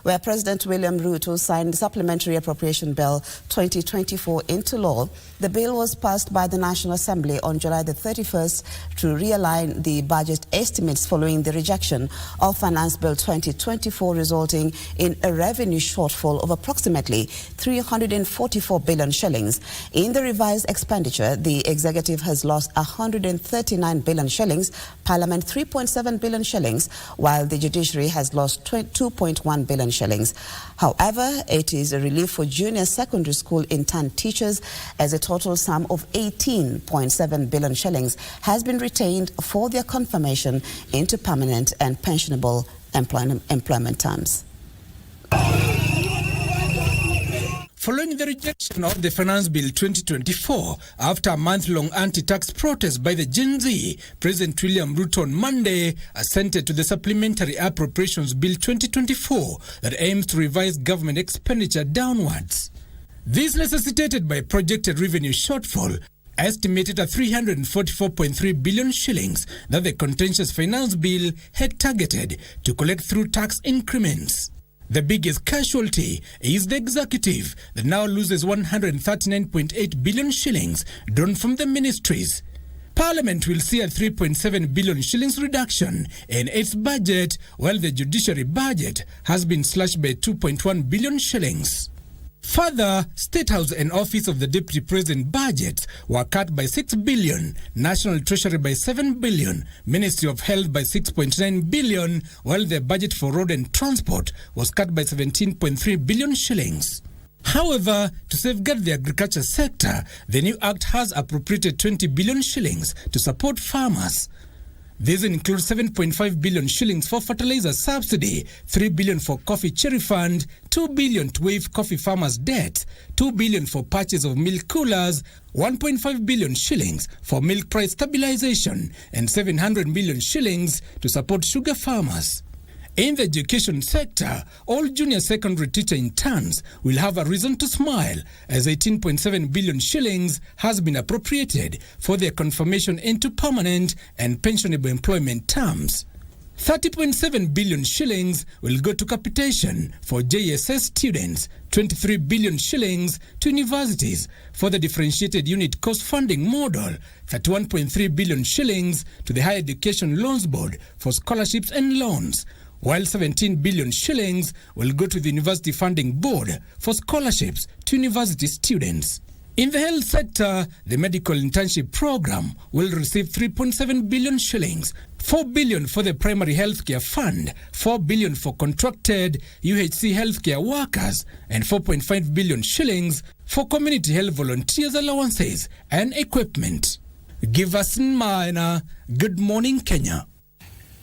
where President William Ruto signed the Supplementary Appropriation Bill 2024 into law. The bill was passed by the National Assembly on July the 31st to realign the budget estimates following the rejection of Finance Bill 2024, resulting in a revenue shortfall of approximately 344 billion shillings. In the revised expenditure, the executive has lost 139 billion shillings, Parliament 3.7 billion shillings, while the Judiciary has lost 2.1 billion shillings. However, it is a relief for junior secondary school intern teachers, as a total sum of 18.7 billion shillings has been retained for their confirmation into permanent and pensionable employment terms. Following the rejection of the Finance Bill 2024, after a month-long anti-tax protest by the Gen Z, President William Ruto on Monday assented to the Supplementary Appropriations Bill 2024 that aims to revise government expenditure downwards. This necessitated by projected revenue shortfall, estimated at 344.3 billion shillings, that the contentious Finance Bill had targeted to collect through tax increments. The biggest casualty is the executive that now loses 139.8 billion shillings drawn from the ministries. Parliament will see a 3.7 billion shillings reduction in its budget, while the Judiciary budget has been slashed by 2.1 billion shillings. Further, State House and Office of the Deputy President budgets were cut by 6 billion, National Treasury by 7 billion, Ministry of Health by 6.9 billion, while the budget for road and transport was cut by 17.3 billion shillings. However, to safeguard the agriculture sector, the new act has appropriated 20 billion shillings to support farmers. These include 7.5 billion shillings for fertilizer subsidy, 3 billion for coffee cherry fund, 2 billion to waive coffee farmers' debt, 2 billion for purchase of milk coolers, 1.5 billion shillings for milk price stabilization, and 700 million shillings to support sugar farmers. In the education sector, all junior secondary teacher interns will have a reason to smile, as 18.7 billion shillings has been appropriated for their confirmation into permanent and pensionable employment terms. 30.7 billion shillings will go to capitation for JSS students, 23 billion shillings to universities for the differentiated unit cost funding model, 31.3 billion shillings to the Higher Education Loans Board for scholarships and loans, while 17 billion shillings will go to the University Funding Board for scholarships to university students. In the health sector, the medical internship program will receive 3.7 billion shillings, 4 billion for the primary healthcare fund, 4 billion for contracted UHC healthcare workers, and 4.5 billion shillings for community health volunteers allowances and equipment. Give us in mind. Good morning, Kenya.